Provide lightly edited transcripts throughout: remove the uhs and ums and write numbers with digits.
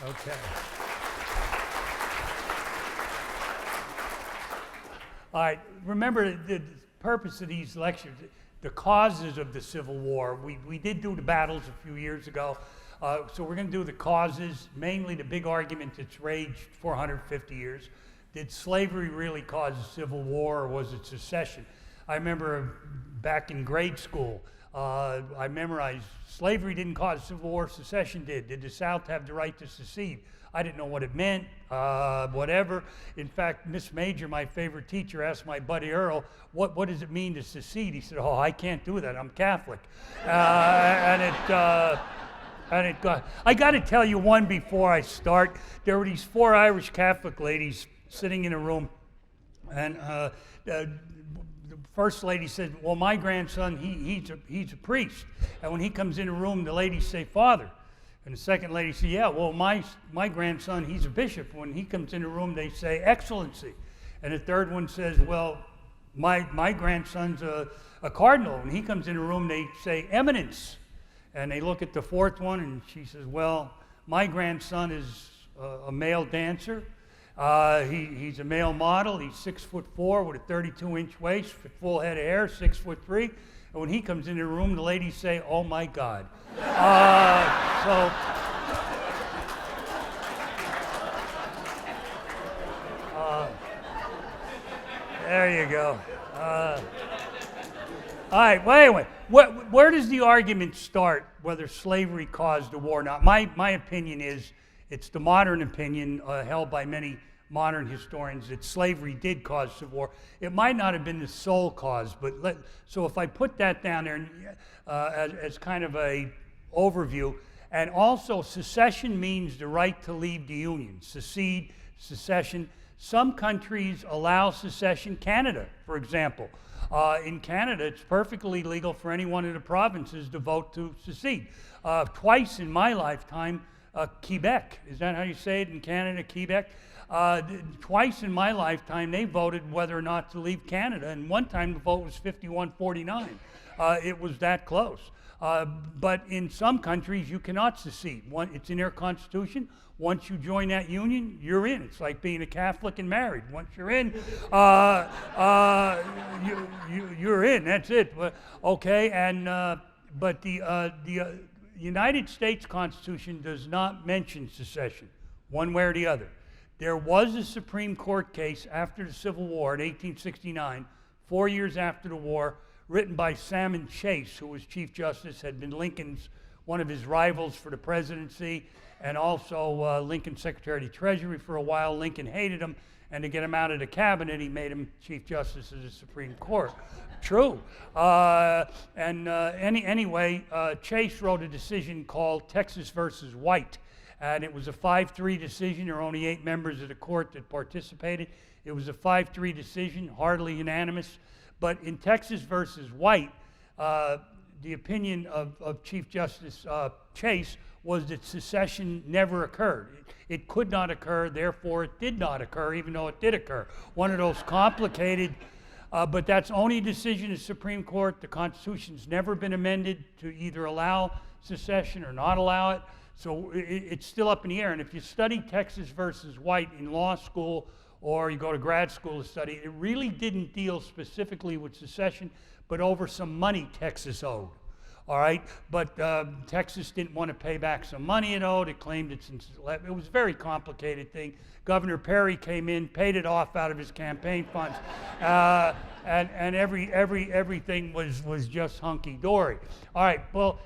Okay. All right, remember the purpose of these lectures, the causes of the Civil War. We did do the battles a few years ago, so we're going to do the causes, mainly the big argument that's raged for 150 years. Did slavery really cause a Civil War, or was it secession? I remember back in grade school, I memorized slavery didn't cause a Civil War, secession did. Did the South have the right to secede? I didn't know what it meant, whatever. In fact, Miss Major, my favorite teacher, asked my buddy Earl, what does it mean to secede? He said, oh, I can't do that, I'm Catholic. I got to tell you one before I start. There were these 4 Irish Catholic ladies sitting in a room, and the first lady said, well, my grandson, he's a priest. And when he comes in a room, the ladies say, Father. And the second lady said, yeah, well, my grandson, he's a bishop. When he comes in a room, they say, Excellency. And the third one says, well, my grandson's a cardinal. When he comes in a room, they say, Eminence. And they look at the fourth one, and she says, well, my grandson is a male dancer. He's a male model. He's 6'4" with a 32-inch waist, full head of hair, 6'3". And when he comes into the room, the ladies say, oh my God. There you go. All right, well, anyway, where does the argument start, whether slavery caused the war or not? My opinion is, it's the modern opinion held by many modern historians that slavery did cause civil war. It might not have been the sole cause, but so if I put that down there as kind of a overview, and also secession means the right to leave the Union. Secede, secession. Some countries allow secession. Canada, for example. In Canada, it's perfectly legal for any one of the provinces to vote to secede. Twice in my lifetime, Quebec, is that how you say it in Canada, Quebec? Twice in my lifetime, they voted whether or not to leave Canada, and one time the vote was 51-49. It was that close. But in some countries, you cannot secede. It's in their constitution. Once you join that union, you're in. It's like being a Catholic and married. Once you're in, you're in. That's it. Okay, and but the United States Constitution does not mention secession, one way or the other. There was a Supreme Court case after the Civil War in 1869, 4 years after the war, written by Salmon Chase, who was Chief Justice, had been Lincoln's, one of his rivals for the presidency, and also Lincoln's Secretary of the Treasury for a while. Lincoln hated him, and to get him out of the cabinet, he made him Chief Justice of the Supreme Court. True. Anyway, Chase wrote a decision called Texas versus White, and it was a 5-3 decision. There were only 8 members of the court that participated. It was a 5-3 decision, hardly unanimous. But in Texas versus White, the opinion of Chief Justice Chase was that secession never occurred. It could not occur, therefore it did not occur, even though it did occur. One of those complicated, but that's only a decision of the Supreme Court. The Constitution's never been amended to either allow secession or not allow it. So it's still up in the air. And if you study Texas versus White in law school, or you go to grad school to study, it really didn't deal specifically with secession, but over some money Texas owed. All right, but Texas didn't want to pay back some money it owed. It claimed it was a very complicated thing. Governor Perry came in, paid it off out of his campaign funds, and everything was just hunky-dory. All right, well,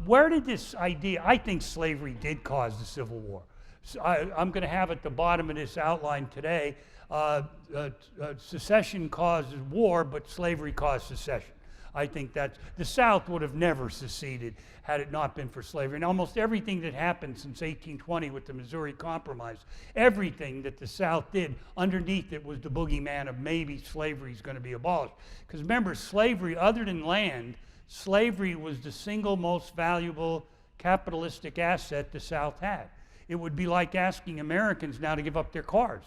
where did this idea? I think slavery did cause the Civil War. So I'm going to have at the bottom of this outline today, secession causes war, but slavery caused secession. I think that the South would have never seceded had it not been for slavery. And almost everything that happened since 1820 with the Missouri Compromise, everything that the South did, underneath it was the boogeyman of maybe slavery is going to be abolished. Because remember, slavery, other than land, slavery was the single most valuable capitalistic asset the South had. It would be like asking Americans now to give up their cars.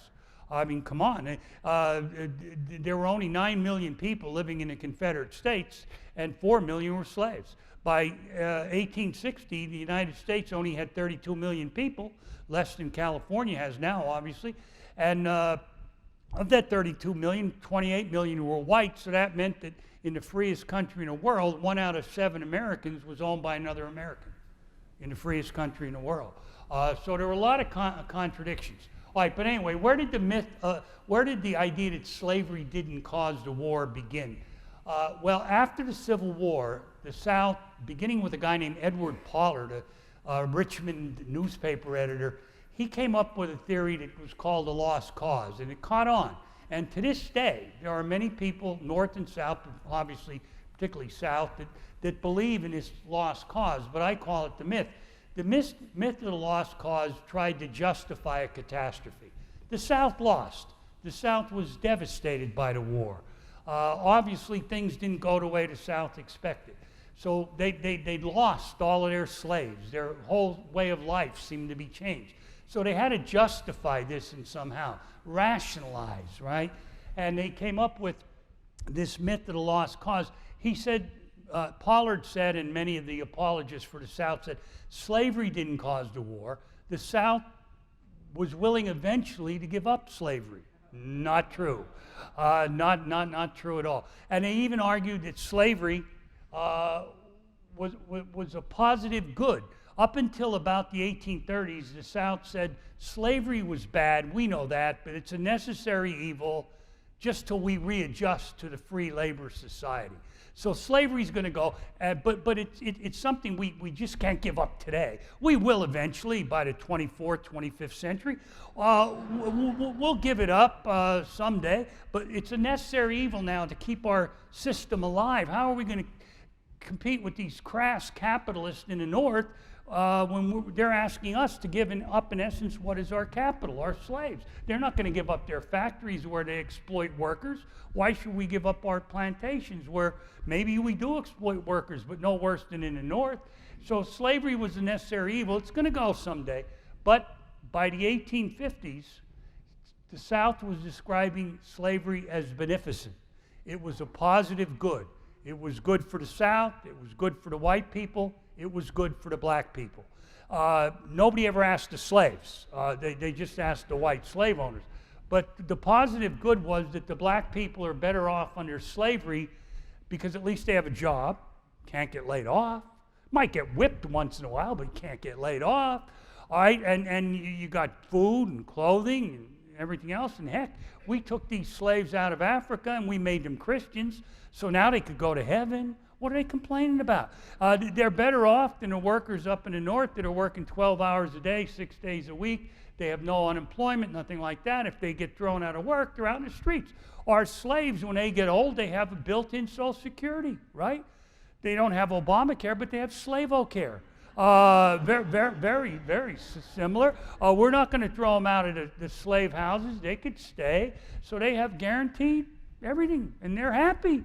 I mean, come on. There were only 9 million people living in the Confederate States, and 4 million were slaves. By 1860, the United States only had 32 million people, less than California has now, obviously. And of that 32 million, 28 million were white, so that meant that in the freest country in the world, 1 out of 7 Americans was owned by another American in the freest country in the world. So there were a lot of contradictions. All right, but anyway, where did the idea that slavery didn't cause the war begin? Well, after the Civil War, the South, beginning with a guy named Edward Pollard, a Richmond newspaper editor, he came up with a theory that was called the lost cause, and it caught on. And to this day, there are many people, North and South, obviously, particularly South, that believe in this lost cause, but I call it the myth. The myth of the lost cause tried to justify a catastrophe. The South lost. The South was devastated by the war. Obviously, things didn't go the way the South expected. So they lost all of their slaves. Their whole way of life seemed to be changed. So they had to justify this and somehow rationalize, right? And they came up with this myth of the lost cause. He said, Pollard said, and many of the apologists for the South said, slavery didn't cause the war. The South was willing eventually to give up slavery. Not true. Not true at all. And they even argued that slavery was a positive good. Up until about the 1830s, the South said slavery was bad, we know that, but it's a necessary evil just till we readjust to the free labor society. So slavery's going to go, but it's something we just can't give up today. We will eventually by the 24th, 25th century. We'll give it up someday, but it's a necessary evil now to keep our system alive. How are we going to compete with these crass capitalists in the North when they're asking us to give up, in essence, what is our capital, our slaves? They're not going to give up their factories where they exploit workers. Why should we give up our plantations where maybe we do exploit workers, but no worse than in the North? So slavery was a necessary evil. It's going to go someday. But by the 1850s, the South was describing slavery as beneficent. It was a positive good. It was good for the South. It was good for the white people. It was good for the black people. Nobody ever asked the slaves. They just asked the white slave owners. But the positive good was that the black people are better off under slavery because at least they have a job, can't get laid off. Might get whipped once in a while, but you can't get laid off. All right, and you got food and clothing and everything else. And heck, we took these slaves out of Africa and we made them Christians, so now they could go to heaven. What are they complaining about? They're better off than the workers up in the North that are working 12 hours a day, 6 days a week. They have no unemployment, nothing like that. If they get thrown out of work, they're out in the streets. Our slaves, when they get old, they have a built-in Social Security, right? They don't have Obamacare, but they have slave-o-care. Very similar. We're not going to throw them out of the slave houses. They could stay. So they have guaranteed everything, and they're happy.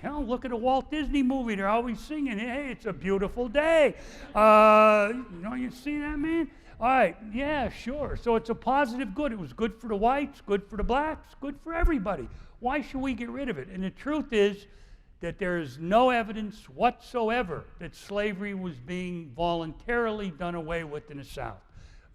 Hell, look at a Walt Disney movie. They're always singing, hey, it's a beautiful day. You see that, man? All right, yeah, sure. So it's a positive good. It was good for the whites, good for the blacks, good for everybody. Why should we get rid of it? And the truth is that there is no evidence whatsoever that slavery was being voluntarily done away with in the South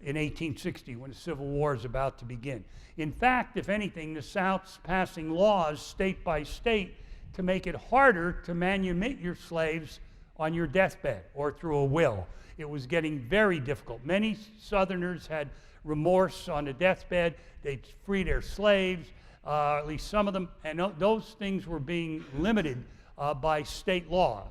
in 1860 when the Civil War is about to begin. In fact, if anything, the South's passing laws state by state to make it harder to manumit your slaves on your deathbed or through a will. It was getting very difficult. Many Southerners had remorse on the deathbed. They'd free their slaves, at least some of them, and those things were being limited by state law,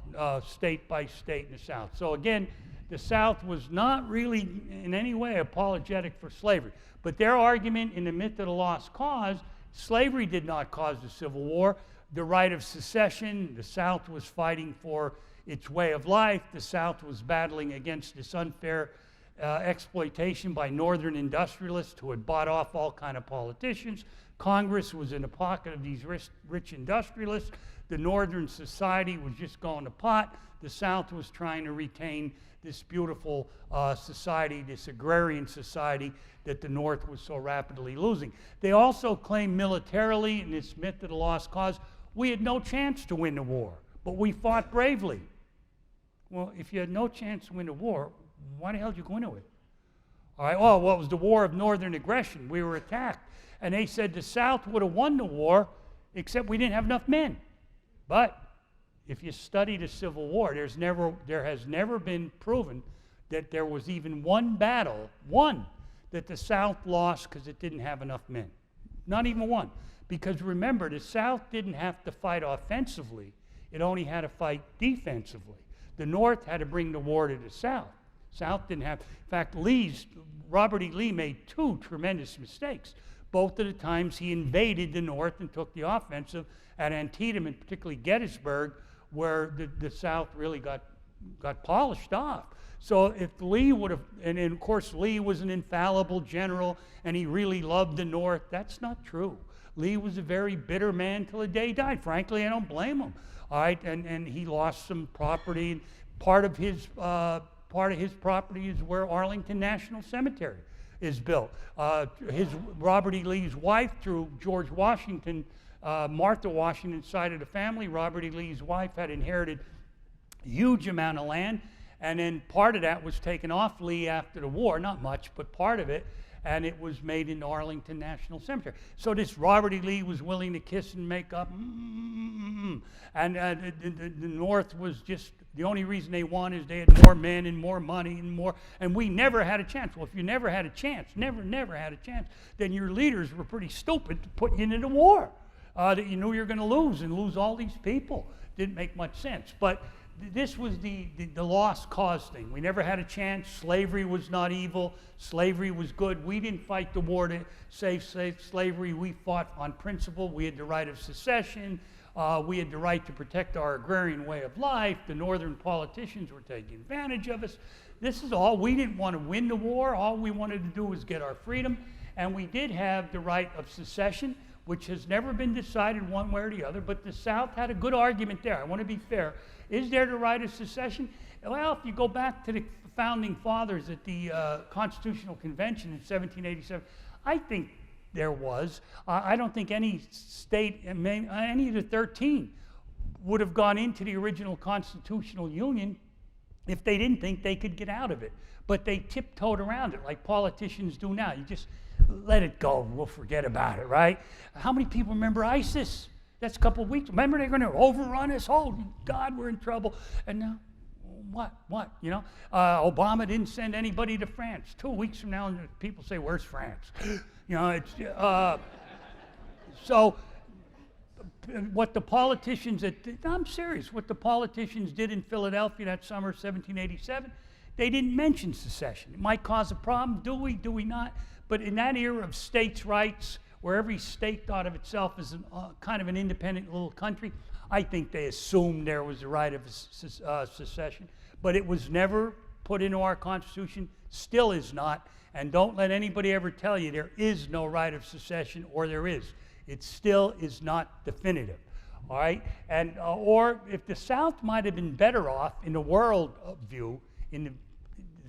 state by state in the South. So again, the South was not really in any way apologetic for slavery. But their argument in the myth of the lost cause, slavery did not cause the Civil War. The right of secession, the South was fighting for its way of life. The South was battling against this unfair exploitation by Northern industrialists who had bought off all kind of politicians. Congress was in the pocket of these rich industrialists. The Northern society was just going to pot. The South was trying to retain this beautiful society, this agrarian society that the North was so rapidly losing. They also claimed militarily, in this myth of the lost cause, we had no chance to win the war, but we fought bravely. Well, if you had no chance to win the war, why the hell did you go into it? All right, oh, well, it was the war of northern aggression. We were attacked. And they said the South would have won the war, except we didn't have enough men. But if you study the Civil War, there has never been proven that there was even one battle, that the South lost because it didn't have enough men. Not even one. Because remember, the South didn't have to fight offensively. It only had to fight defensively. The North had to bring the war to the South. South didn't have. In fact, Robert E. Lee made two tremendous mistakes. Both of the times he invaded the North and took the offensive at Antietam, and particularly Gettysburg, where the South really got polished off. So if Lee would have, and of course Lee was an infallible general, and he really loved the North, that's not true. Lee was a very bitter man till the day he died. Frankly, I don't blame him. All right, and he lost some property. Part of his property is where Arlington National Cemetery is built. Robert E. Lee's wife, through George Washington, Martha Washington side of the family, Robert E. Lee's wife had inherited a huge amount of land, and then part of that was taken off Lee after the war, not much, but part of it, and it was made in Arlington National Cemetery. So this Robert E. Lee was willing to kiss and make up, and the North was just, the only reason they won is they had more men and more money and we never had a chance. Well, if you never had a chance, never had a chance, then your leaders were pretty stupid to put you into the war that you knew you were going to lose all these people. Didn't make much sense. But this was the lost cause thing. We never had a chance. Slavery was not evil. Slavery was good. We didn't fight the war to save slavery. We fought on principle. We had the right of secession. We had the right to protect our agrarian way of life. The northern politicians were taking advantage of us. This is all. We didn't want to win the war. All we wanted to do was get our freedom. And we did have the right of secession, which has never been decided one way or the other. But the South had a good argument there. I want to be fair. Is there the right of secession? Well, if you go back to the founding fathers at the Constitutional Convention in 1787, I think there was. I don't think any state, any of the 13, would have gone into the original Constitutional Union if they didn't think they could get out of it. But they tiptoed around it like politicians do now. You just let it go. We'll forget about it, right? How many people remember ISIS? That's a couple of weeks. Remember, they're going to overrun us. Oh, God, we're in trouble. And now, what? You know, Obama didn't send anybody to France. 2 weeks from now, people say, "Where's France?" You know, it's so. What the politicians I'm serious. What the politicians did in Philadelphia that summer, 1787, they didn't mention secession. It might cause a problem. Do we not? But in that era of states' rights, where every state thought of itself as kind of an independent little country, I think they assumed there was a right of secession. But it was never put into our Constitution, still is not, and don't let anybody ever tell you there is no right of secession, or there is. It still is not definitive, all right? And or if the South might have been better off in the world view, the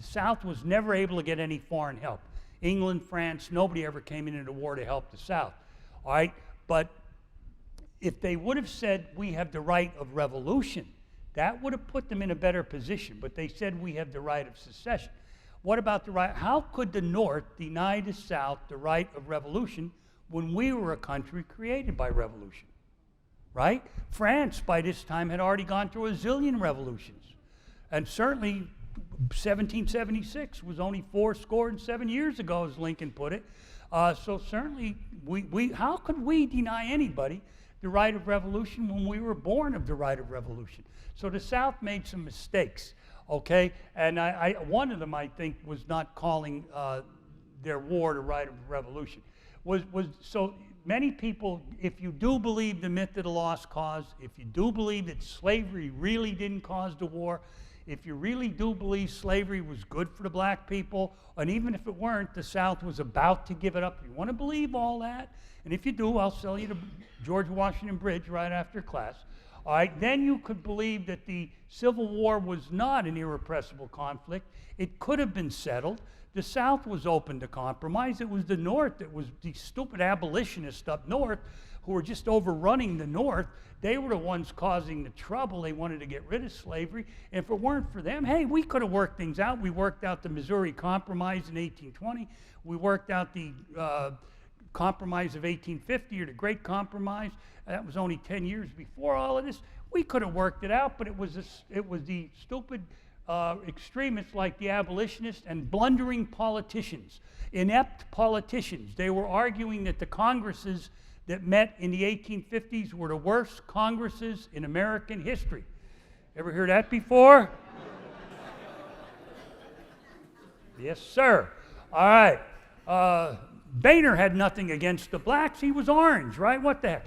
South was never able to get any foreign help. England, France, nobody ever came into the war to help the South, all right? But if they would have said, we have the right of revolution, that would have put them in a better position. But they said, we have the right of secession. What about the right? How could the North deny the South the right of revolution when we were a country created by revolution, right? France, by this time, had already gone through a zillion revolutions. And certainly, 1776 was only 7 years ago, as Lincoln put it. So certainly, how could we deny anybody the right of revolution when we were born of the right of revolution? So the South made some mistakes, okay? And one of them, I think, was not calling their war the right of revolution. So many people, if you do believe the myth of the lost cause, if you do believe that slavery really didn't cause the war, if you really do believe slavery was good for the black people, and even if it weren't, the South was about to give it up. If you want to believe all that, and if you do, I'll sell you the George Washington Bridge right after class. All right, then you could believe that the Civil War was not an irrepressible conflict. It could have been settled. The South was open to compromise. It was the North that was the stupid abolitionists up north who were just overrunning the North. They were the ones causing the trouble. They wanted to get rid of slavery. And if it weren't for them, hey, we could have worked things out. We worked out the Missouri Compromise in 1820. We worked out the Compromise of 1850, or the Great Compromise. That was only 10 years before all of this. We could have worked it out, but it was the stupid extremists like the abolitionists and blundering politicians, inept politicians. They were arguing that the Congresses that met in the 1850s were the worst Congresses in American history. Ever heard that before? Yes, sir. All right. Boehner had nothing against the blacks. He was orange, right? What the heck?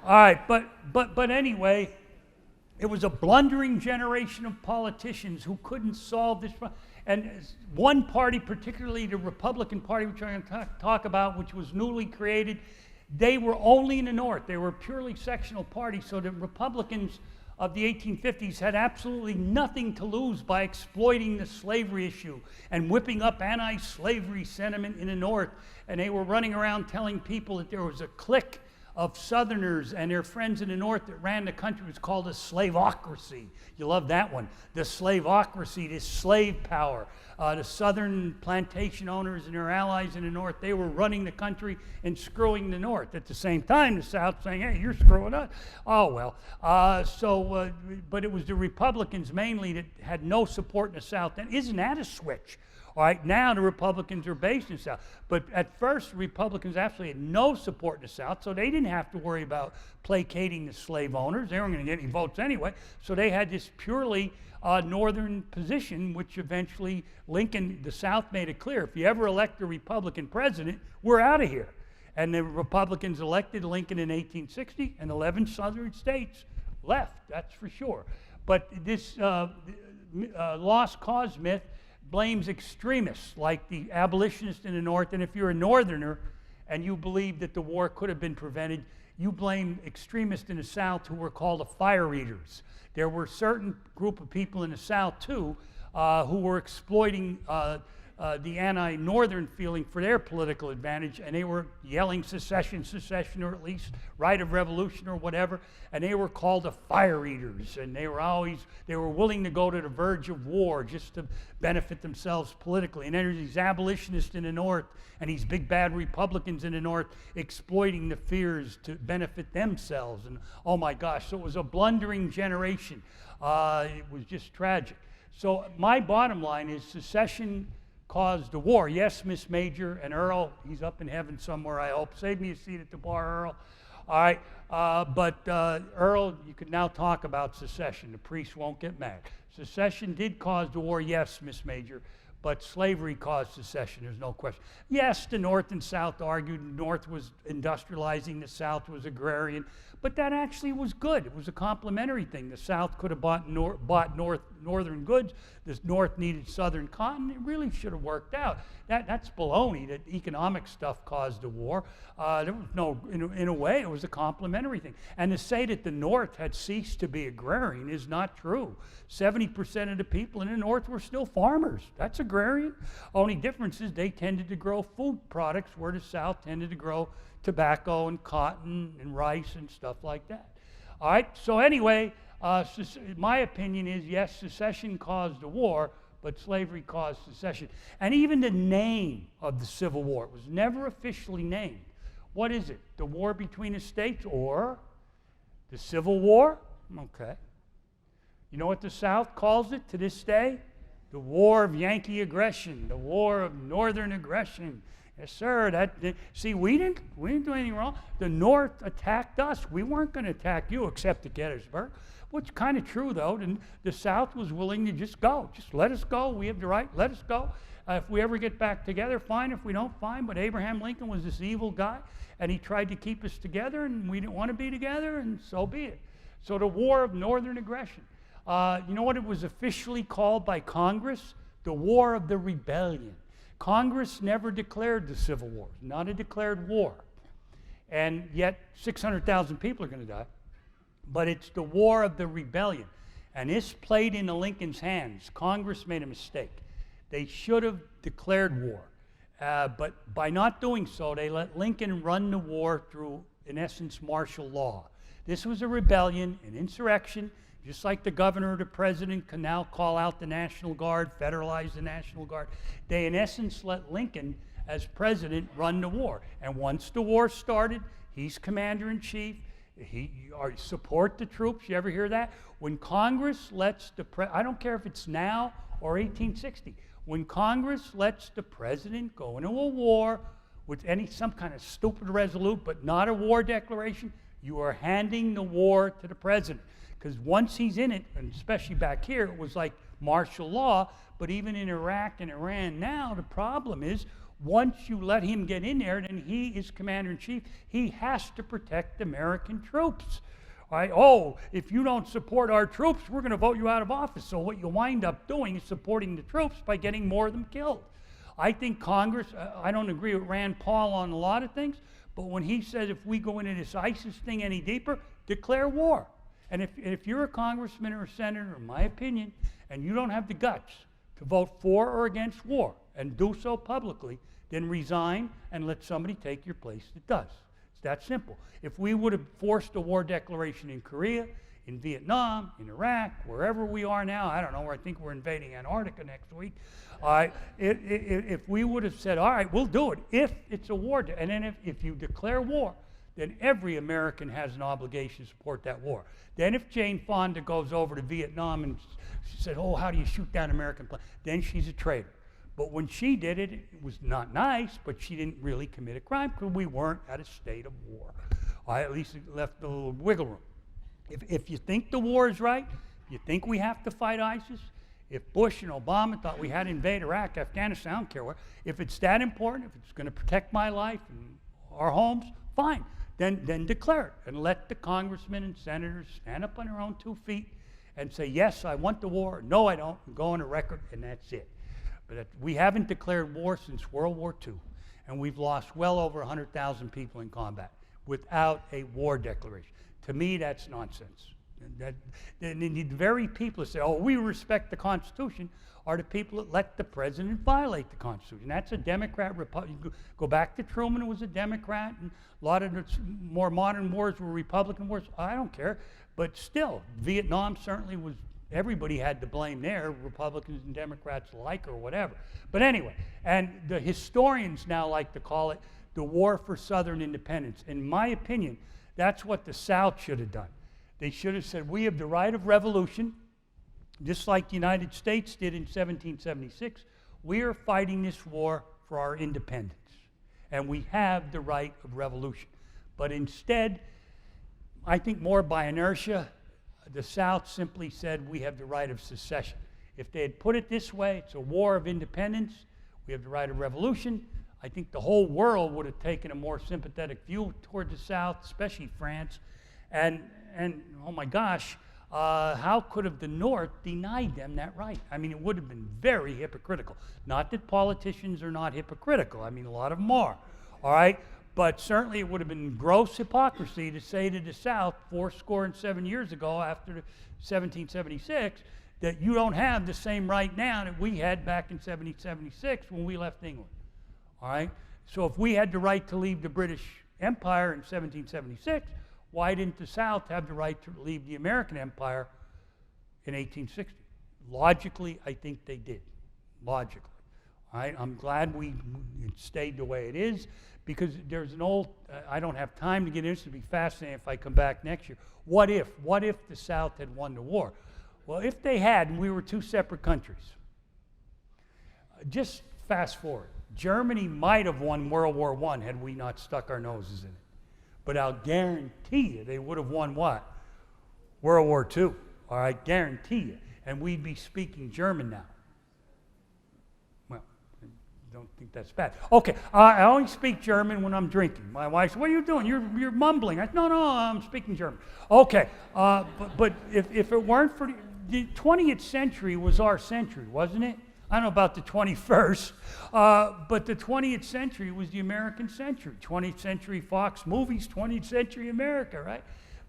All right, but anyway, it was a blundering generation of politicians who couldn't solve this problem. And one party, particularly the Republican Party, which I'm going to talk about, which was newly created, they were only in the North. They were a purely sectional party, so the Republicans of the 1850s had absolutely nothing to lose by exploiting the slavery issue and whipping up anti-slavery sentiment in the North. And they were running around telling people that there was a clique of Southerners and their friends in the North that ran the country. It was called a slaveocracy. You love that one. The slaveocracy, this slave power. The Southern plantation owners and their allies in the North, they were running the country and screwing the North. At the same time, the South saying, hey, you're screwing us. Oh, well. But it was the Republicans mainly that had no support in the South. And isn't that a switch? All right, now the Republicans are based in the South. But at first, the Republicans absolutely had no support in the South, so they didn't have to worry about placating the slave owners. They weren't going to get any votes anyway. So they had this purely Northern position, which eventually Lincoln, the South made it clear, if you ever elect a Republican president, we're out of here. And the Republicans elected Lincoln in 1860, and 11 Southern states left, that's for sure. But this lost cause myth blames extremists like the abolitionists in the North, and if you're a Northerner and you believe that the war could have been prevented, you blame extremists in the South who were called the Fireeaters. There were a certain group of people in the South, too, who were exploiting the anti-Northern feeling for their political advantage, and they were yelling secession, secession, or at least right of revolution or whatever, and they were called the Fireeaters, and they were willing to go to the verge of war just to benefit themselves politically. And then there's these abolitionists in the North and these big bad Republicans in the North exploiting the fears to benefit themselves, and oh my gosh, so it was a blundering generation. It was just tragic. So my bottom line is secession caused the war. Yes, Miss Major and Earl, he's up in heaven somewhere, I hope. Save me a seat at the bar, Earl. All right, but Earl, you can now talk about secession. The priests won't get mad. Secession did cause the war, yes, Miss Major, but slavery caused secession, there's no question. Yes, the North and South argued. The North was industrializing, the South was agrarian, but that actually was good. It was a complementary thing. The South could have bought northern goods. The North needed southern cotton. It really should have worked out. That's baloney that economic stuff caused the war. There was no, in a way, it was a complementary thing. And to say that the North had ceased to be agrarian is not true. 70% of the people in the North were still farmers. That's agrarian. Only difference is they tended to grow food products where the South tended to grow tobacco and cotton and rice and stuff like that. All right, so anyway, my opinion is, yes, secession caused the war, but slavery caused secession. And even the name of the Civil War, it was never officially named. What is it? The war between the states or the Civil War? Okay. You know what the South calls it to this day? The War of Yankee Aggression, the War of Northern Aggression. Yes, sir. See, we didn't do anything wrong. The North attacked us. We weren't going to attack you except at Gettysburg. Which kind of true, though. The South was willing to just go. Just let us go. We have the right. Let us go. If we ever get back together, fine. If we don't, fine. But Abraham Lincoln was this evil guy, and he tried to keep us together, and we didn't want to be together, and so be it. So the War of Northern Aggression. You know what it was officially called by Congress? The War of the Rebellion. Congress never declared the Civil War, not a declared war. And yet 600,000 people are going to die. But it's the War of the Rebellion. And this played into Lincoln's hands. Congress made a mistake. They should have declared war. But by not doing so, they let Lincoln run the war through, in essence, martial law. This was a rebellion, an insurrection, just like the governor or the president can now call out the National Guard, federalize the National Guard. They, in essence, let Lincoln, as president, run the war. And once the war started, he's commander-in-chief. Support the troops. You ever hear that? When Congress lets the I don't care if it's now or 1860. When Congress lets the president go into a war with some kind of stupid resolute, but not a war declaration, you are handing the war to the president. Because once he's in it, and especially back here, it was like martial law. But even in Iraq and Iran now, the problem is once you let him get in there, then he is commander-in-chief. He has to protect American troops. Right? Oh, if you don't support our troops, we're going to vote you out of office. So what you wind up doing is supporting the troops by getting more of them killed. I think Congress, I don't agree with Rand Paul on a lot of things, but when he says if we go into this ISIS thing any deeper, declare war. And if you're a congressman or a senator, in my opinion, and you don't have the guts to vote for or against war and do so publicly, then resign and let somebody take your place that does. It's that simple. If we would have forced a war declaration in Korea, in Vietnam, in Iraq, wherever we are now, I don't know, I think we're invading Antarctica next week. If we would have said, all right, we'll do it if it's a war, and then if you declare war, then every American has an obligation to support that war. Then if Jane Fonda goes over to Vietnam and she said, oh, how do you shoot down American planes? Then she's a traitor. But when she did it, it was not nice, but she didn't really commit a crime because we weren't at a state of war. At least it left a little wiggle room. If you think the war is right, if you think we have to fight ISIS, if Bush and Obama thought we had to invade Iraq, Afghanistan, I don't care where, if it's that important, if it's going to protect my life and our homes, fine. Then declare it and let the congressmen and senators stand up on their own 2 feet and say, yes, I want the war, no, I don't, and go on a record, and that's it. But we haven't declared war since World War II, and we've lost well over 100,000 people in combat without a war declaration. To me, that's nonsense. The very people that say, oh, we respect the Constitution, are the people that let the president violate the Constitution. That's a Democrat, Republican. Go back to Truman, who was a Democrat, and a lot of the more modern wars were Republican wars. I don't care. But still, Vietnam certainly was, everybody had to blame there, Republicans and Democrats alike or whatever. But anyway, and the historians now like to call it the War for Southern Independence. In my opinion, that's what the South should have done. They should have said, we have the right of revolution, just like the United States did in 1776. We are fighting this war for our independence, and we have the right of revolution. But instead, I think more by inertia, the South simply said, we have the right of secession. If they had put it this way, it's a war of independence, we have the right of revolution, I think the whole world would have taken a more sympathetic view toward the South, especially France. And oh my gosh, how could have the North denied them that right? I mean, it would have been very hypocritical. Not that politicians are not hypocritical. I mean, a lot of them are, all right? But certainly it would have been gross hypocrisy to say to the South 7 years ago after 1776 that you don't have the same right now that we had back in 1776 when we left England. All right? So if we had the right to leave the British Empire in 1776, why didn't the South have the right to leave the American Empire in 1860? Logically, I think they did. Logically. All right? I'm glad it stayed the way it is because there's an old, I don't have time to get into this, it'd be fascinating if I come back next year. What if the South had won the war? Well, if they had and we were two separate countries, just fast forward. Germany might have won World War I had we not stuck our noses in it. But I'll guarantee you they would have won what? World War II. All right, guarantee you. And we'd be speaking German now. Well, I don't think that's bad. Okay, I only speak German when I'm drinking. My wife said, what are you doing? You're mumbling. I said, no, I'm speaking German. Okay, but if it weren't for the 20th century was our century, wasn't it? I don't know about the 21st, but the 20th century was the American century. 20th century Fox movies, 20th century America, right?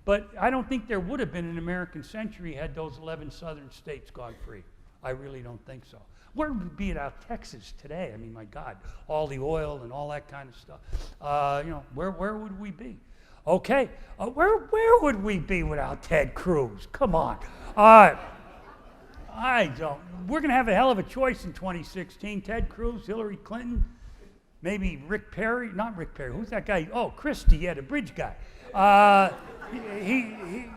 But I don't think there would have been an American century had those 11 southern states gone free. I really don't think so. Where would we be without Texas today? I mean, my God, all the oil and all that kind of stuff. Where would we be? Okay, where would we be without Ted Cruz? Come on. I don't. We're going to have a hell of a choice in 2016. Ted Cruz, Hillary Clinton, maybe Rick Perry. Not Rick Perry. Who's that guy? Oh, Christie, yeah, the bridge guy.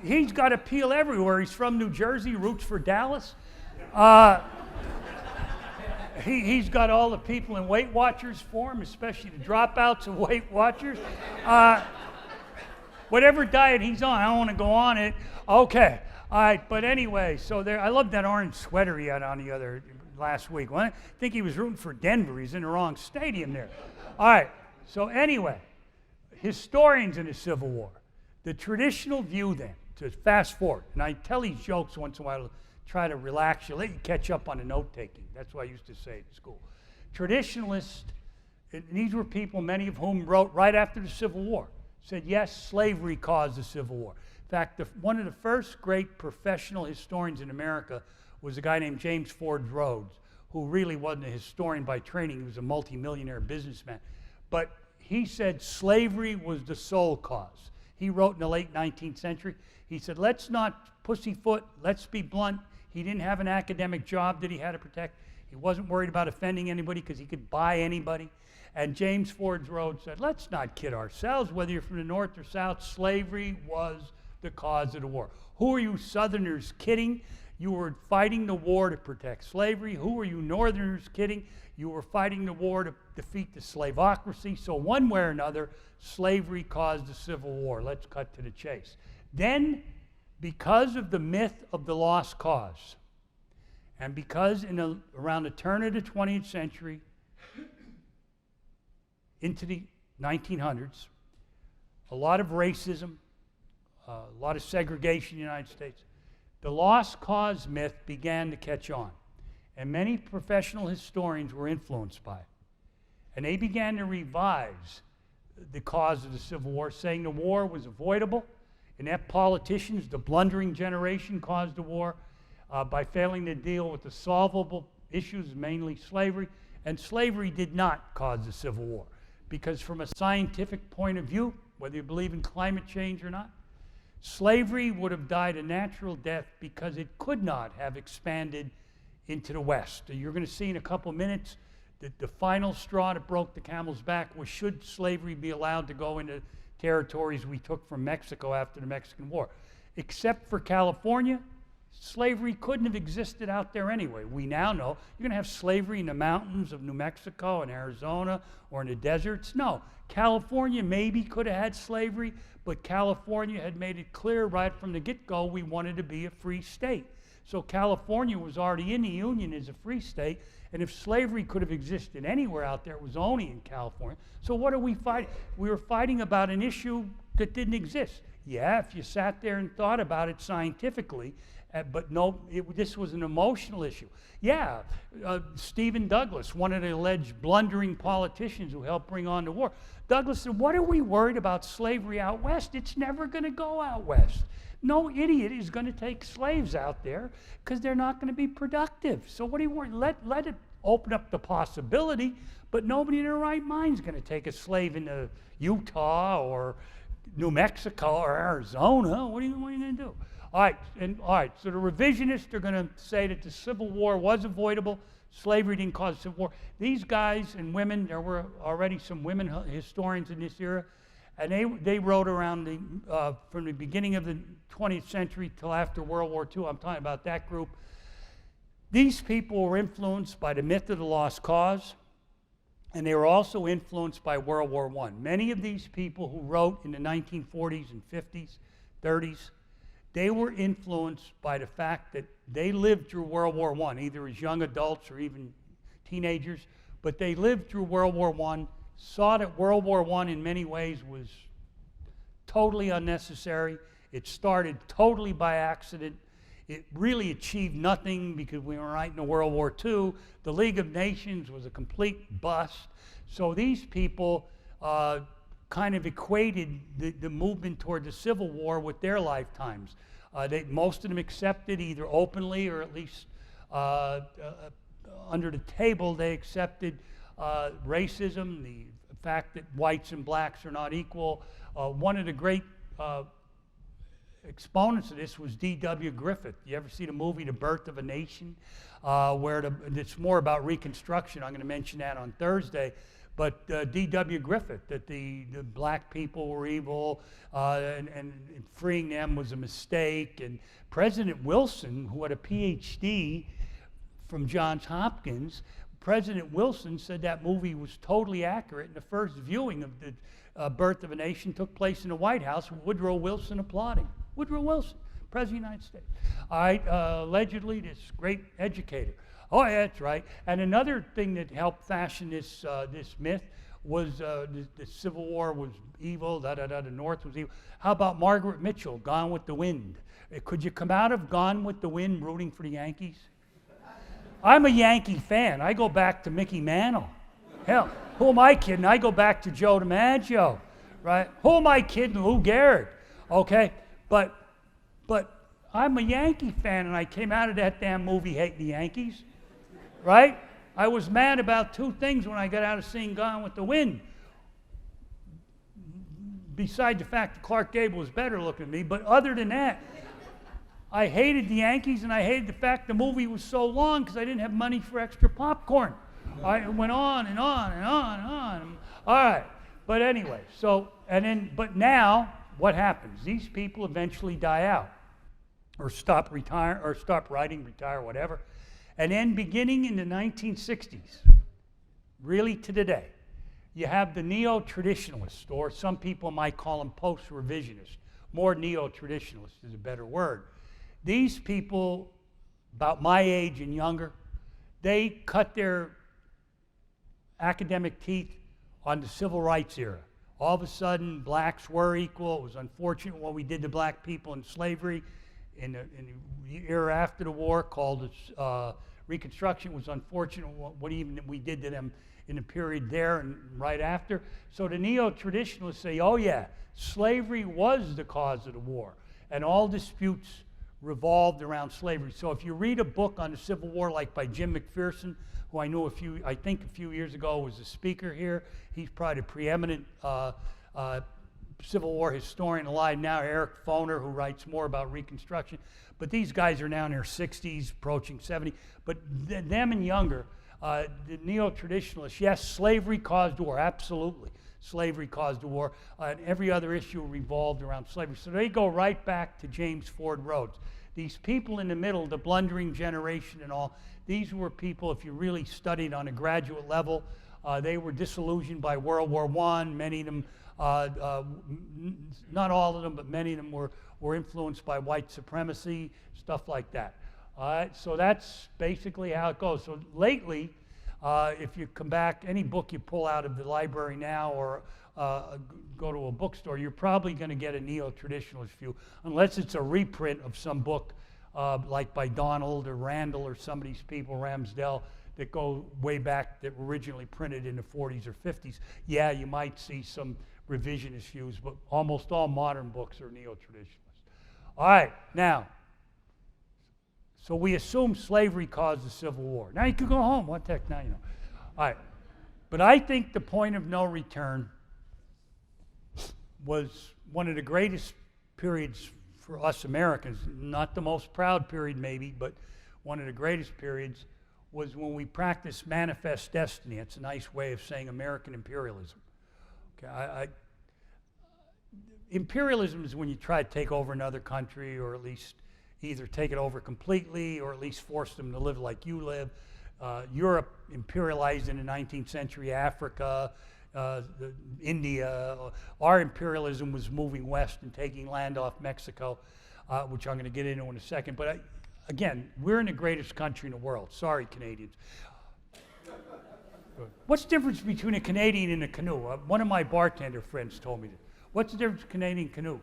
He's got appeal everywhere. He's from New Jersey, roots for Dallas. He's got all the people in Weight Watchers for him, especially the dropouts of Weight Watchers. Whatever diet he's on, I don't want to go on it. Okay, all right, but anyway, so there. I love that orange sweater he had on the other last week. Well, I think he was rooting for Denver. He's in the wrong stadium there. All right, so anyway, historians in the Civil War, the traditional view then, to fast forward, and I tell these jokes once in a while to try to relax you, let you catch up on the note-taking. That's what I used to say at school. Traditionalists, and these were people, many of whom wrote right after the Civil War, said, yes, slavery caused the Civil War. In fact, one of the first great professional historians in America was a guy named James Ford Rhodes, who really wasn't a historian by training. He was a multimillionaire businessman. But he said slavery was the sole cause. He wrote in the late 19th century, he said, let's not pussyfoot, let's be blunt. He didn't have an academic job that he had to protect. He wasn't worried about offending anybody because he could buy anybody. And James Ford Rhodes said, let's not kid ourselves. Whether you're from the North or South, slavery was the cause of the war. Who are you Southerners kidding? You were fighting the war to protect slavery. Who are you Northerners kidding? You were fighting the war to defeat the slaveocracy. So one way or another, slavery caused the Civil War. Let's cut to the chase. Then, because of the myth of the lost cause, and because around the turn of the 20th century, into the 1900s, a lot of racism, a lot of segregation in the United States, the lost cause myth began to catch on. And many professional historians were influenced by it. And they began to revise the cause of the Civil War, saying the war was avoidable. Inept politicians, the blundering generation, caused the war by failing to deal with the solvable issues, mainly slavery. And slavery did not cause the Civil War. Because from a scientific point of view, whether you believe in climate change or not, slavery would have died a natural death because it could not have expanded into the West. You're going to see in a couple minutes that the final straw that broke the camel's back was, should slavery be allowed to go into territories we took from Mexico after the Mexican War. Except for California, slavery couldn't have existed out there anyway. We now know you're going to have slavery in the mountains of New Mexico and Arizona or in the deserts. No, California maybe could have had slavery, but California had made it clear right from the get-go we wanted to be a free state. So California was already in the Union as a free state, and if slavery could have existed anywhere out there, it was only in California. So what are we fighting? We were fighting about an issue that didn't exist. Yeah, if you sat there and thought about it scientifically, but no, this was an emotional issue. Yeah, Stephen Douglas, one of the alleged blundering politicians who helped bring on the war. Douglas said, what are we worried about slavery out west? It's never going to go out west. No idiot is going to take slaves out there because they're not going to be productive. So what do you want? Let it open up the possibility, but nobody in their right mind is going to take a slave into Utah or New Mexico or Arizona. What are you going to do? All right, so the revisionists are going to say that the Civil War was avoidable. Slavery didn't cause the Civil War. These guys and women, there were already some women historians in this era, and they wrote around from the beginning of the 20th century till after World War II. I'm talking about that group. These people were influenced by the myth of the lost cause, and they were also influenced by World War I. Many of these people who wrote in the 1940s and 50s, 30s, they were influenced by the fact that they lived through World War I, either as young adults or even teenagers, but they lived through World War I, saw that World War I in many ways was totally unnecessary. It started totally by accident. It really achieved nothing because we were right into World War II. The League of Nations was a complete bust. So these people kind of equated the movement toward the Civil War with their lifetimes. Most of them accepted either openly or at least under the table, they accepted racism, the fact that whites and blacks are not equal. One of the great exponents of this was D.W. Griffith. You ever see the movie The Birth of a Nation? Where it's more about Reconstruction. I'm going to mention that on Thursday. But D.W. Griffith, that the black people were evil and freeing them was a mistake. And President Wilson, who had a PhD from Johns Hopkins, President Wilson said that movie was totally accurate. And the first viewing of the Birth of a Nation took place in the White House with Woodrow Wilson applauding. Woodrow Wilson, President of the United States. All right, allegedly this great educator. Oh, yeah, that's right. And another thing that helped fashion this myth was the Civil War was evil, the North was evil. How about Margaret Mitchell, Gone with the Wind? Could you come out of Gone with the Wind rooting for the Yankees? I'm a Yankee fan. I go back to Mickey Mantle. Hell, who am I kidding? I go back to Joe DiMaggio, right? Who am I kidding? Lou Gehrig, okay? But I'm a Yankee fan, and I came out of that damn movie hating the Yankees. Right? I was mad about two things when I got out of seeing Gone with the Wind. Besides the fact that Clark Gable was better looking than me, but other than that, I hated the Yankees and I hated the fact the movie was so long because I didn't have money for extra popcorn. It went on and on and on and on. All right. But anyway, but now what happens? These people eventually die out or stop writing, retire, whatever. And then beginning in the 1960s, really to today, you have the neo-traditionalists, or some people might call them post-revisionists. More neo-traditionalist is a better word. These people, about my age and younger, they cut their academic teeth on the civil rights era. All of a sudden, blacks were equal. It was unfortunate what we did to black people in slavery. In the era after the war, called Reconstruction. It was unfortunate what even we did to them in the period there and right after. So the neo-traditionalists say, oh yeah, slavery was the cause of the war, and all disputes revolved around slavery. So if you read a book on the Civil War, like by Jim McPherson, who I knew a few years ago was a speaker here, he's probably the preeminent Civil War historian alive now, Eric Foner, who writes more about Reconstruction. But these guys are now in their 60s, approaching 70. But them and younger, the neo-traditionalists, yes, slavery caused war, absolutely. Slavery caused the war, and every other issue revolved around slavery. So they go right back to James Ford Rhodes. These people in the middle, the blundering generation and all, these were people, if you really studied on a graduate level, they were disillusioned by World War I. Many of them, not all of them, but many of them were influenced by white supremacy, stuff like that. All right, so that's basically how it goes. So lately, if you come back, any book you pull out of the library now or go to a bookstore, you're probably going to get a neo-traditionalist view, unless it's a reprint of some book like by Donald or Randall or some of these people, Ramsdell, that go way back, that were originally printed in the 40s or 50s. Yeah, you might see some revisionist views, but almost all modern books are neo-traditionalist. All right, now, so we assume slavery caused the Civil War. Now you can go home. What the heck, now you know. All right, but I think the point of no return was one of the greatest periods for us Americans, not the most proud period maybe, but one of the greatest periods was when we practiced manifest destiny. It's a nice way of saying American imperialism. Okay, imperialism is when you try to take over another country, or at least either take it over completely or at least force them to live like you live. Europe imperialized in the 19th century Africa, India. Our imperialism was moving west and taking land off Mexico, which I'm going to get into in a second. But again, we're in the greatest country in the world. Sorry, Canadians. What's the difference between a Canadian and a canoe? One of my bartender friends told me that. What's the difference between Canadian and canoe?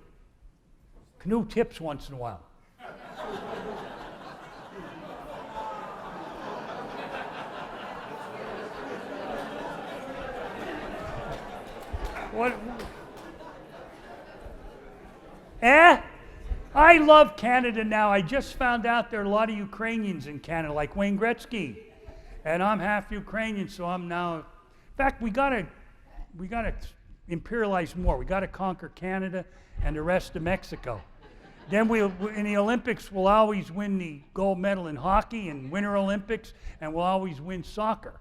Canoe tips once in a while. What? I love Canada now. I just found out there are a lot of Ukrainians in Canada, like Wayne Gretzky. And I'm half Ukrainian, so I'm now. In fact, we gotta imperialize more. We gotta conquer Canada and the rest of Mexico. Then in the Olympics, we'll always win the gold medal in hockey and Winter Olympics, and we'll always win soccer.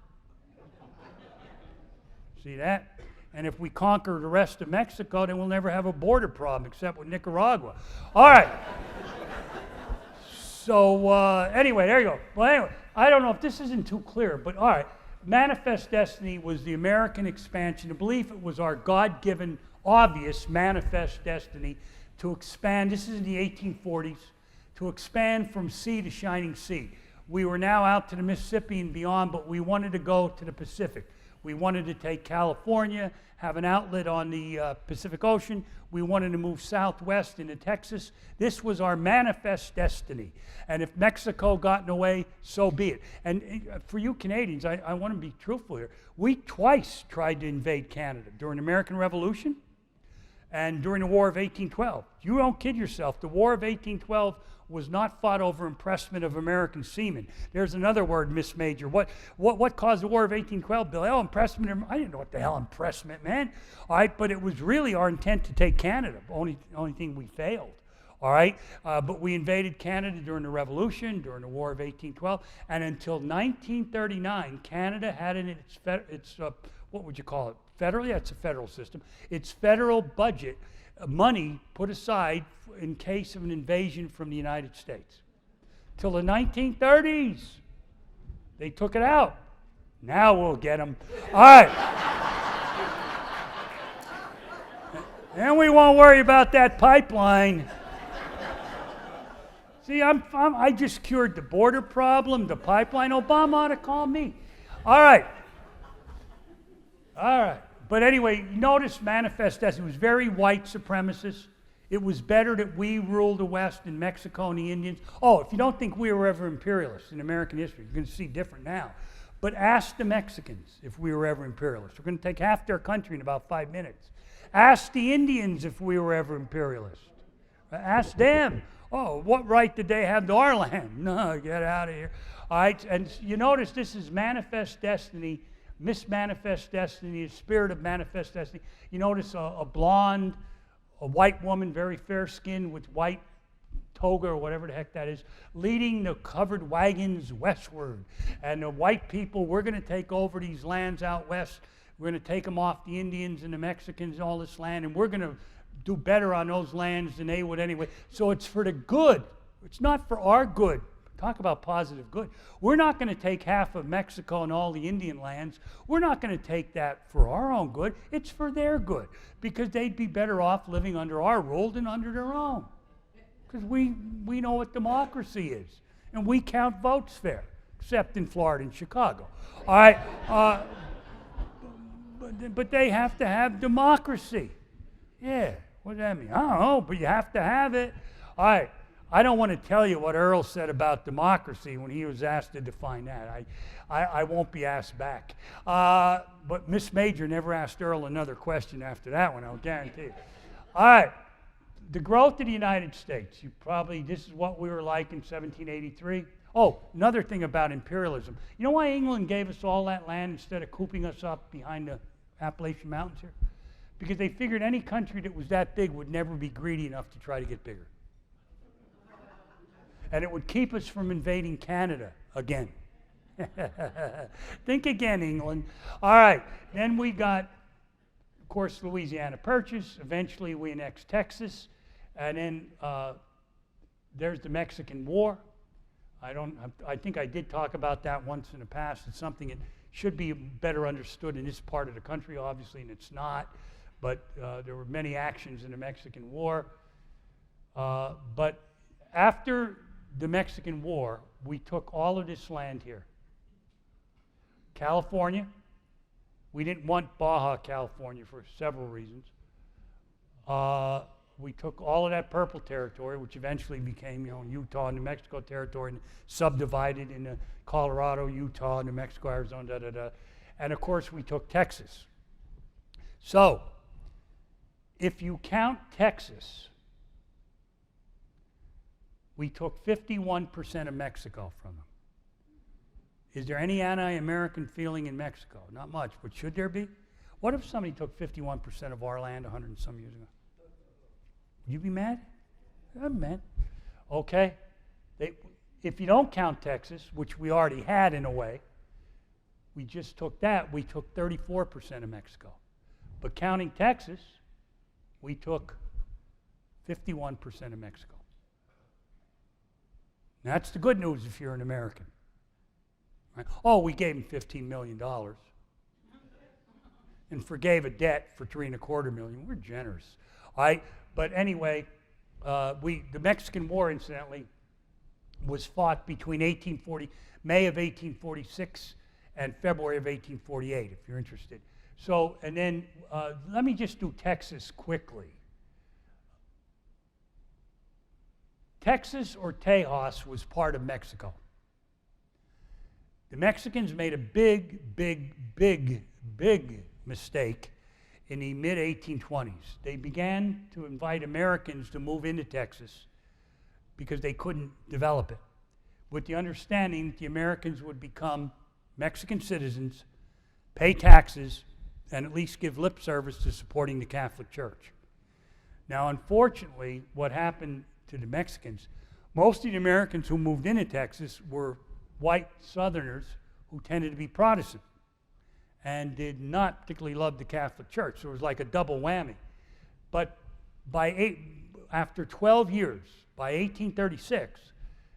See that? And if we conquer the rest of Mexico, then we'll never have a border problem except with Nicaragua. All right. So anyway, there you go. Well, anyway, I don't know if this isn't too clear, but all right. Manifest destiny was the American expansion. The belief it was our God-given, obvious manifest destiny to expand. This is in the 1840s, to expand from sea to shining sea. We were now out to the Mississippi and beyond, but we wanted to go to the Pacific. We wanted to take California, have an outlet on the Pacific Ocean. We wanted to move southwest into Texas. This was our manifest destiny. And if Mexico got in the way, so be it. And for you Canadians, I want to be truthful here. We twice tried to invade Canada during the American Revolution and during the War of 1812. You don't kid yourself. The War of 1812 was not fought over impressment of American seamen. There's another word, Miss Major. What caused the War of 1812, Bill? Oh, impressment. I didn't know what the hell impressment meant. All right, but it was really our intent to take Canada. Only thing we failed. All right, but we invaded Canada during the Revolution, during the War of 1812, and until 1939, Canada had in its what would you call it? Federal? Yeah, it's a federal system. Its federal budget money put aside in case of an invasion from the United States. Till the 1930s, they took it out. Now we'll get them. All right. And we won't worry about that pipeline. See, I just cured the border problem, the pipeline. Obama ought to call me. All right. All right. But anyway, notice manifest destiny. It was very white supremacist. It was better that we ruled the West and Mexico and the Indians. Oh, if you don't think we were ever imperialists in American history, you're going to see different now. But ask the Mexicans if we were ever imperialists. We're going to take half their country in about 5 minutes. Ask the Indians if we were ever imperialists. Ask them. Oh, what right did they have to our land? No, get out of here. All right, and you notice this is manifest destiny. Mismanifest destiny, the spirit of manifest destiny. You notice a blonde, a white woman, very fair skinned with white toga or whatever the heck that is, leading the covered wagons westward. And the white people, we're going to take over these lands out west. We're going to take them off the Indians and the Mexicans and all this land, and we're going to do better on those lands than they would anyway. So it's for the good. It's not for our good. Talk about positive good. We're not going to take half of Mexico and all the Indian lands. We're not going to take that for our own good. It's for their good, because they'd be better off living under our rule than under their own. Because we know what democracy is, and we count votes fair, except in Florida and Chicago. All right, but they have to have democracy. Yeah, what does that mean? I don't know, but you have to have it. All right. I don't want to tell you what Earl said about democracy when he was asked to define that. I won't be asked back. But Miss Major never asked Earl another question after that one, I'll guarantee you. All right. The growth of the United States. This is what we were like in 1783. Oh, another thing about imperialism. You know why England gave us all that land instead of cooping us up behind the Appalachian Mountains here? Because they figured any country that was that big would never be greedy enough to try to get bigger. And it would keep us from invading Canada again. Think again, England. All right, then we got, of course, Louisiana Purchase. Eventually we annexed Texas. And then there's the Mexican War. I think I did talk about that once in the past. It's something that should be better understood in this part of the country, obviously, and it's not. But there were many actions in the Mexican War. But after the Mexican War, we took all of this land here. California, we didn't want Baja California for several reasons. We took all of that purple territory, which eventually became, Utah and New Mexico territory, and subdivided into Colorado, Utah, New Mexico, Arizona, And of course, we took Texas. So, if you count Texas, we took 51% of Mexico from them. Is there any anti-American feeling in Mexico? Not much, but should there be? What if somebody took 51% of our land 100 and some years ago? Would you be mad? I'm mad. Okay. If you don't count Texas, which we already had in a way, we just took that, we took 34% of Mexico. But counting Texas, we took 51% of Mexico. Now, that's the good news if you're an American. Right? Oh, we gave them $15 million and forgave a debt for $3.25 million. We're generous. All right? But anyway, the Mexican War, incidentally, was fought between May of 1846 and February of 1848, if you're interested. So, and then let me just do Texas quickly. Texas or Tejas was part of Mexico. The Mexicans made a big mistake in the mid-1820s. They began to invite Americans to move into Texas because they couldn't develop it, with the understanding that the Americans would become Mexican citizens, pay taxes, and at least give lip service to supporting the Catholic Church. Now, unfortunately, what happened to the Mexicans, most of the Americans who moved into Texas were white Southerners who tended to be Protestant and did not particularly love the Catholic Church. So it was like a double whammy. But after 12 years, by 1836,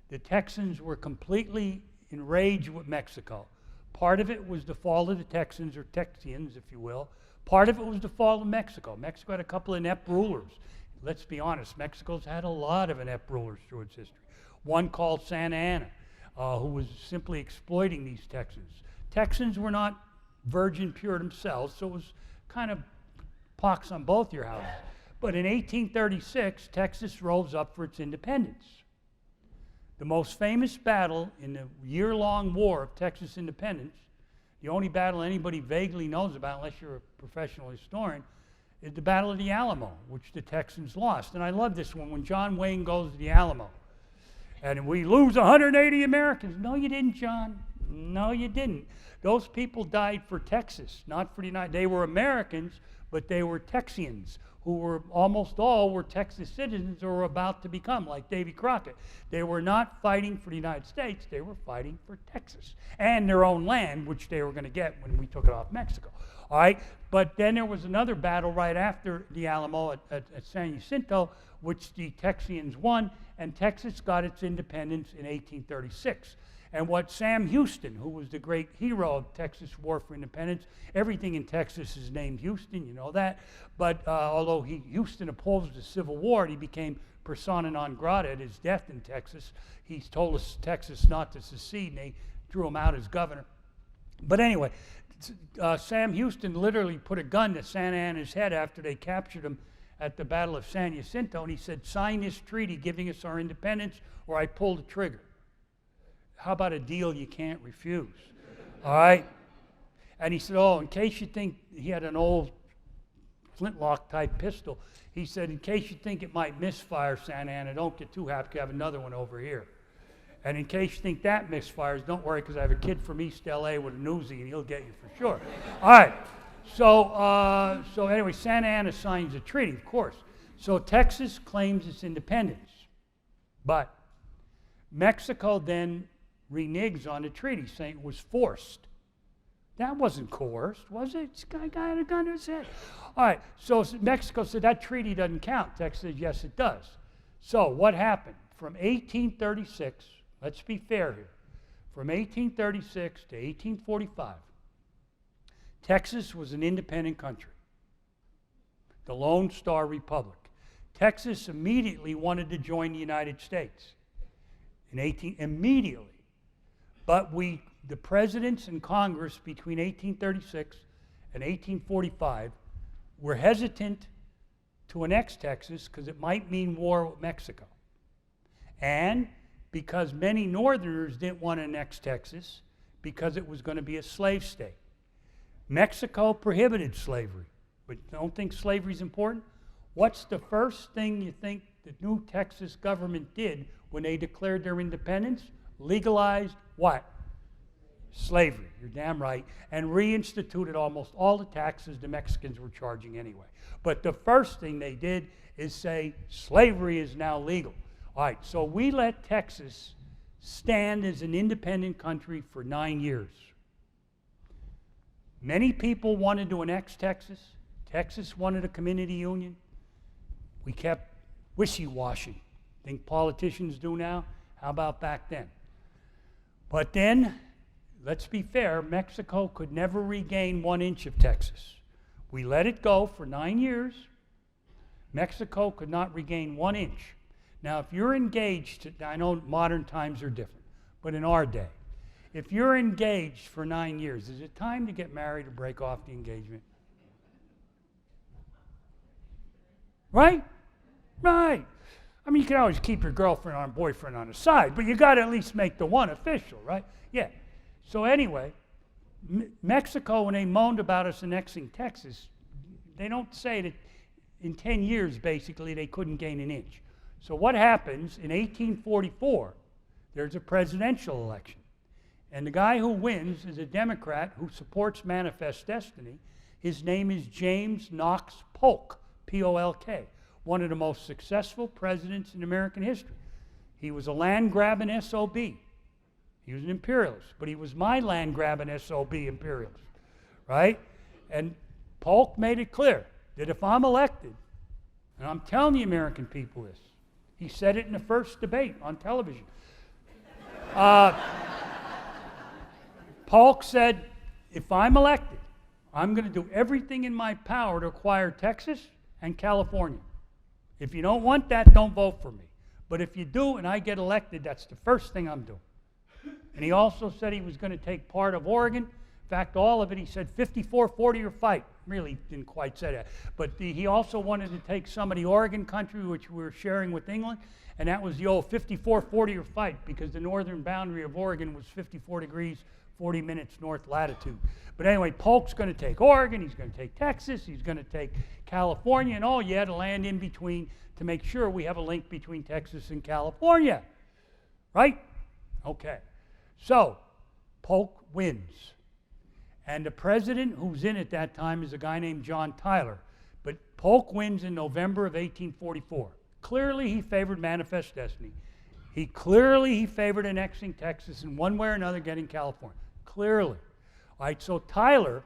the Texans were completely enraged with Mexico. Part of it was the fall of the Texans, or Texians, if you will. Part of it was the fall of Mexico. Mexico had a couple of inept rulers. Let's be honest, Mexico's had a lot of inept rulers through its history. One called Santana, who was simply exploiting these Texans. Texans were not virgin pure themselves, so it was kind of pox on both your houses. But in 1836, Texas rose up for its independence. The most famous battle in the year-long war of Texas independence, the only battle anybody vaguely knows about, unless you're a professional historian, is the Battle of the Alamo, which the Texans lost. And I love this one, when John Wayne goes to the Alamo. And we lose 180 Americans. No, you didn't, John. No, you didn't. Those people died for Texas, not for the United States. They were Americans, but they were Texians, who were almost all were Texas citizens or were about to become, like Davy Crockett. They were not fighting for the United States. They were fighting for Texas and their own land, which they were going to get when we took it off Mexico. All right? But then there was another battle right after the Alamo at San Jacinto, which the Texians won, and Texas got its independence in 1836. And what Sam Houston, who was the great hero of Texas War for Independence, everything in Texas is named Houston, you know that. But although Houston opposed the Civil War, he became persona non grata at his death in Texas. He told us Texas not to secede, and they threw him out as governor. But anyway, Sam Houston literally put a gun to Santa Anna's head after they captured him at the Battle of San Jacinto, and he said, "Sign this treaty giving us our independence, or I pull the trigger." How about a deal you can't refuse? All right? And he said, oh, in case you think, he had an old flintlock type pistol. He said, in case you think it might misfire, Santa Ana, don't get too happy. I have another one over here. And in case you think that misfires, don't worry, because I have a kid from East LA with a Newsie, and he'll get you for sure. All right. So anyway, Santa Ana signs a treaty, of course. So Texas claims its independence. But Mexico then reneges on the treaty, saying it was forced. That wasn't coerced, was it? This guy had a gun to his head. All right, so Mexico said that treaty doesn't count. Texas said, yes, it does. So what happened? From 1836, let's be fair here, from 1836 to 1845, Texas was an independent country, the Lone Star Republic. Texas immediately wanted to join the United States immediately. But the presidents and Congress between 1836 and 1845 were hesitant to annex Texas because it might mean war with Mexico. And because many Northerners didn't want to annex Texas because it was going to be a slave state. Mexico prohibited slavery, but don't think slavery is important. What's the first thing you think the new Texas government did when they declared their independence? Legalized what? Slavery, you're damn right, and reinstituted almost all the taxes the Mexicans were charging anyway. But the first thing they did is say slavery is now legal. All right, so we let Texas stand as an independent country for 9 years. Many people wanted to annex Texas. Texas wanted a community union. We kept wishy-washy. Think politicians do now? How about back then? But then, let's be fair, Mexico could never regain 1 inch of Texas. We let it go for 9 years. Mexico could not regain 1 inch. Now, if you're engaged, I know modern times are different, but in our day, if you're engaged for 9 years, is it time to get married or break off the engagement? Right? Right. I mean, you can always keep your girlfriend or boyfriend on the side, but you got to at least make the one official, right? Yeah. So anyway, Mexico, when they moaned about us annexing Texas, they don't say that in 10 years, basically, they couldn't gain 1 inch. So what happens, in 1844, there's a presidential election. And the guy who wins is a Democrat who supports Manifest Destiny. His name is James Knox Polk, P-O-L-K, one of the most successful presidents in American history. He was a land-grabbing SOB. He was an imperialist, but he was my land-grabbing SOB imperialist, right? And Polk made it clear that if I'm elected, and I'm telling the American people this, he said it in the first debate on television. Polk said, if I'm elected, I'm going to do everything in my power to acquire Texas and California. If you don't want that, don't vote for me. But if you do and I get elected, that's the first thing I'm doing. And he also said he was going to take part of Oregon. In fact, all of it, he said 54-40 or fight. Really didn't quite say that. But he also wanted to take some of the Oregon country, which we were sharing with England, and that was the old 54-40 or fight, because the northern boundary of Oregon was 54 degrees, 40 minutes north latitude. But anyway, Polk's going to take Oregon, he's going to take Texas, he's going to take California, and all you had to land in between to make sure we have a link between Texas and California. Right? Okay. So, Polk wins. And the president who's in at that time is a guy named John Tyler. But Polk wins in November of 1844. Clearly he favored Manifest Destiny. He favored annexing Texas and one way or another getting California. Clearly. All right, so Tyler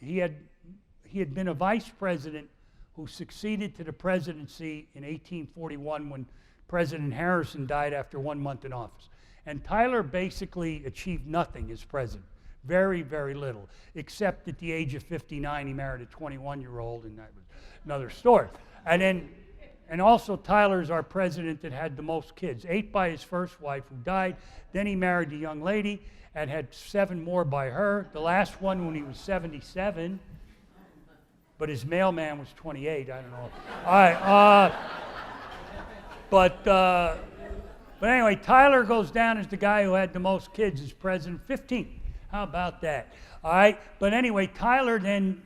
he had been a vice president who succeeded to the presidency in 1841 when President Harrison died after 1 month in office. And Tyler basically achieved nothing as president. Very, very little. Except at the age of 59, he married a 21-year-old, and that was another story. And also Tyler's our president that had the most kids. 8 by his first wife who died. Then he married a young lady and had 7 more by her. The last one when he was 77. But his mailman was 28. I don't know. All right. But anyway, Tyler goes down as the guy who had the most kids as president. 15. How about that? All right. But anyway, Tyler then,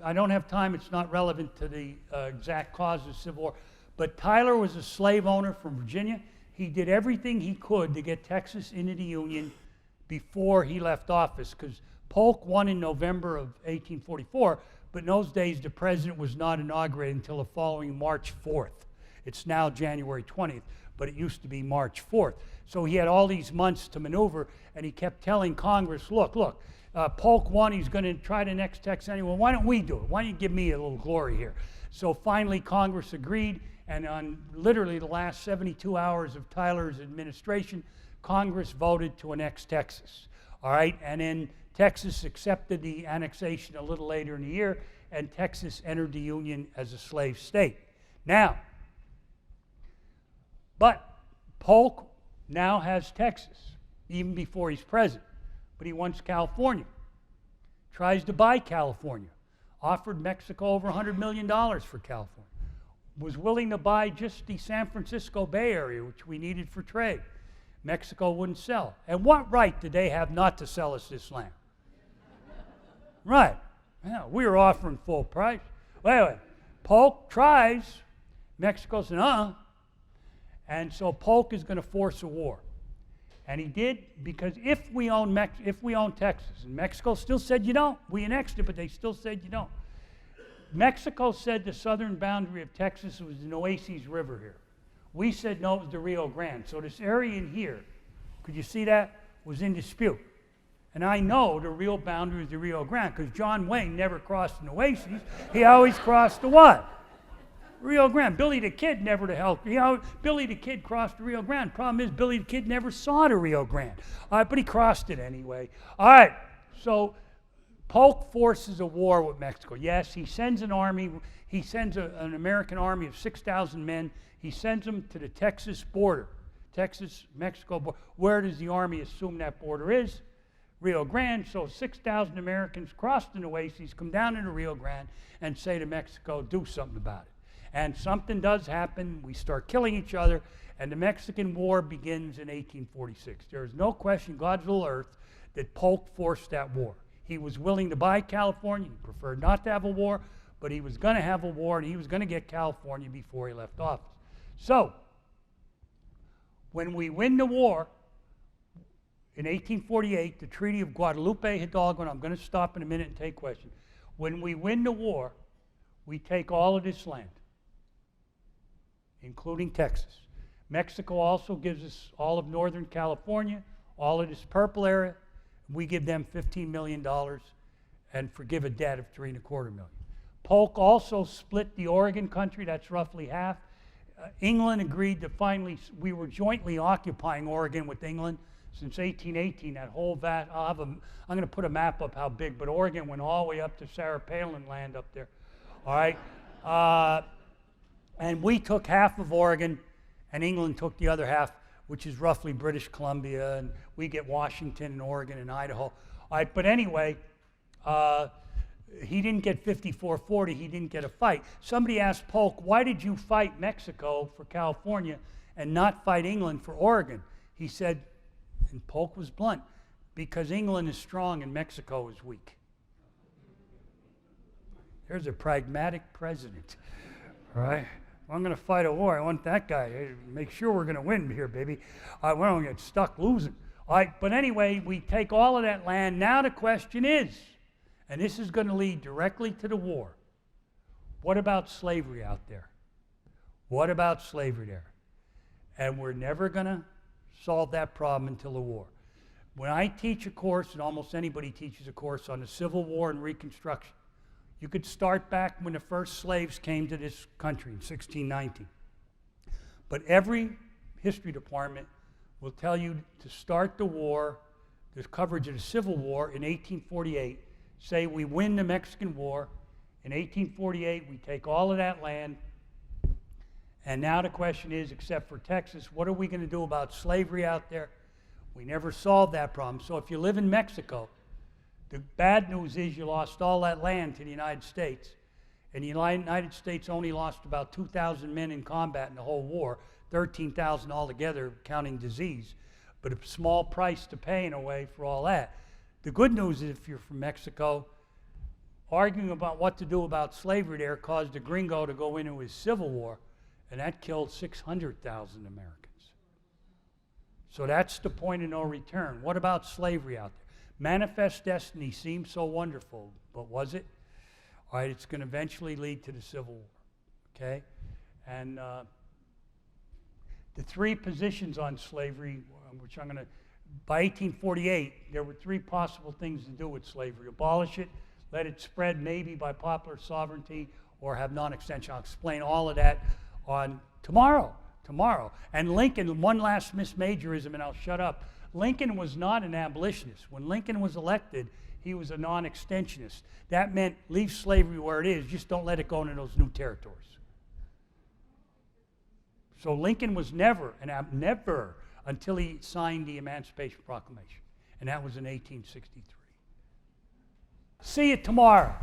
I don't have time. It's not relevant to the exact cause of the Civil War. But Tyler was a slave owner from Virginia. He did everything he could to get Texas into the Union before he left office, because Polk won in November of 1844, but in those days the president was not inaugurated until the following March 4th. It's now January 20th, but it used to be March 4th. So he had all these months to maneuver, and he kept telling Congress, look, Polk won, he's going to try to annex Texas anyway. Why don't we do it? Why don't you give me a little glory here? So finally Congress agreed, and on literally the last 72 hours of Tyler's administration, Congress voted to annex Texas. All right, and then Texas accepted the annexation a little later in the year, and Texas entered the Union as a slave state. Now, but Polk now has Texas, even before he's president. But he wants California. Tries to buy California. Offered Mexico over $100 million for California. Was willing to buy just the San Francisco Bay Area, which we needed for trade. Mexico wouldn't sell. And what right did they have not to sell us this land? Right. Yeah, we were offering full price. Well, anyway, Polk tries. Mexico said, And so Polk is going to force a war. And he did because if we own Texas, and Mexico still said you don't, we annexed it, but they still said you don't. Mexico said the southern boundary of Texas was the Nueces River here. We said no, it was the Rio Grande. So this area in here, could you see that, was in dispute. And I know the real boundary is the Rio Grande because John Wayne never crossed the Nueces. He always crossed the what? Rio Grande. Billy the Kid never to help. Billy the Kid crossed the Rio Grande. Problem is, Billy the Kid never saw the Rio Grande. All right, but he crossed it anyway. All right, so Polk forces a war with Mexico. Yes, he sends an army. He sends an American army of 6,000 men. He sends them to the Texas border, Texas-Mexico border. Where does the army assume that border is? Rio Grande. So 6,000 Americans cross the Nueces, come down to the Rio Grande, and say to Mexico, do something about it. And something does happen. We start killing each other, and the Mexican War begins in 1846. There is no question, God's little earth, that Polk forced that war. He was willing to buy California. He preferred not to have a war, but he was going to have a war, and he was going to get California before he left office. So, when we win the war, in 1848, the Treaty of Guadalupe, Hidalgo, and I'm going to stop in a minute and take questions. When we win the war, we take all of this land, including Texas. Mexico also gives us all of Northern California, all of this purple area. We give them $15 million and forgive a debt of $3.25 million. Polk also split the Oregon country, that's roughly half. England agreed to finally, we were jointly occupying Oregon with England since 1818, that whole I'm going to put a map up how big, but Oregon went all the way up to Sarah Palin land up there. All right? And we took half of Oregon, and England took the other half, which is roughly British Columbia, and we get Washington and Oregon and Idaho. All right, but anyway, he didn't get 54-40, he didn't get a fight. Somebody asked Polk, why did you fight Mexico for California and not fight England for Oregon? He said, and Polk was blunt, because England is strong and Mexico is weak. There's a pragmatic president, all right? I'm going to fight a war. I want that guy. Hey, make sure we're going to win here, baby. We don't get stuck losing. All right, but anyway, we take all of that land. Now the question is, and this is going to lead directly to the war, what about slavery out there? What about slavery there? And we're never going to solve that problem until the war. When I teach a course, and almost anybody teaches a course on the Civil War and Reconstruction, you could start back when the first slaves came to this country in 1619. But every history department will tell you to start the war, the coverage of the Civil War in 1848. Say we win the Mexican War. In 1848, we take all of that land. And now the question is, except for Texas, what are we going to do about slavery out there? We never solved that problem. So if you live in Mexico, the bad news is you lost all that land to the United States. And the United States only lost about 2,000 men in combat in the whole war, 13,000 altogether, counting disease. But a small price to pay in a way for all that. The good news is if you're from Mexico, arguing about what to do about slavery there caused a gringo to go into his civil war, and that killed 600,000 Americans. So that's the point of no return. What about slavery out there? Manifest Destiny seemed so wonderful, but was it? All right, it's going to eventually lead to the Civil War, okay? And the three positions on slavery, which I'm going to, by 1848, there were three possible things to do with slavery. Abolish it, let it spread maybe by popular sovereignty, or have non-extension. I'll explain all of that on tomorrow. And Lincoln, one last mismajorism, and I'll shut up. Lincoln was not an abolitionist. When Lincoln was elected, he was a non-extensionist. That meant leave slavery where it is, just don't let it go into those new territories. So Lincoln was never until he signed the Emancipation Proclamation, and that was in 1863. See you tomorrow.